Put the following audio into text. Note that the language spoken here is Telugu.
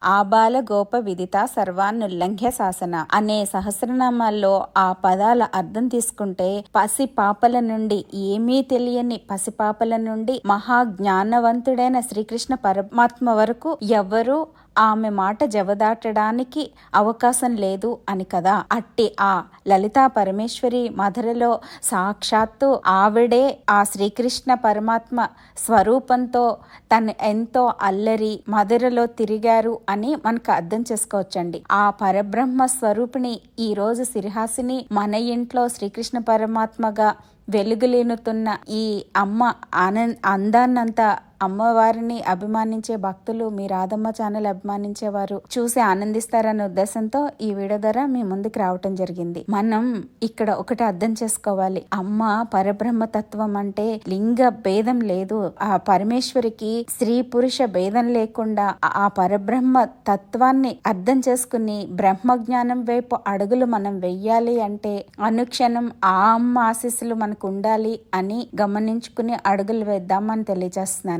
ఆబాల గోప విదిత సర్వాన్నుల్లంఘ్య శాసన అనే సహస్రనామాల్లో ఆ పదాల అర్థం తీసుకుంటే పసి పాపల నుండి, ఏమీ తెలియని పసిపాపల నుండి మహా జ్ఞానవంతుడైన శ్రీకృష్ణ పరమాత్మ వరకు ఎవరు ఆమె మాట జవదాటడానికి అవకాశం లేదు అని కదా. అట్టి ఆ లలితా పరమేశ్వరి మధురలో సాక్షాత్తు ఆవిడే ఆ శ్రీకృష్ణ పరమాత్మ స్వరూపంతో తను ఎంతో అల్లరి మధురలో తిరిగారు అని మనకు అర్థం చేసుకోవచ్చండి. ఆ పరబ్రహ్మ స్వరూపిణి ఈ రోజు సిరిహాసిని మన ఇంట్లో శ్రీకృష్ణ పరమాత్మగా వెలుగులేనుతున్న ఈ అమ్మ అందాన్నంతా అమ్మవారిని అభిమానించే భక్తులు మీ రాధమ్మ ఛానల్ అభిమానించేవారు చూసి ఆనందిస్తారనే ఉద్దేశంతో ఈ వీడియో ద్వారా మీ ముందుకు రావటం జరిగింది. మనం ఇక్కడ ఒకటి అర్థం చేసుకోవాలి. అమ్మ పరబ్రహ్మ తత్వం అంటే లింగ భేదం లేదు. ఆ పరమేశ్వరికి స్త్రీ పురుష భేదం లేకుండా ఆ పరబ్రహ్మ తత్వాన్ని అర్థం చేసుకుని బ్రహ్మ జ్ఞానం వైపు అడుగులు మనం వెయ్యాలి అంటే అనుక్షణం ఆ అమ్మ ఆశీస్సులు మనకు ఉండాలి అని గమనించుకుని అడుగులు వేద్దామని తెలియజేస్తున్నాను.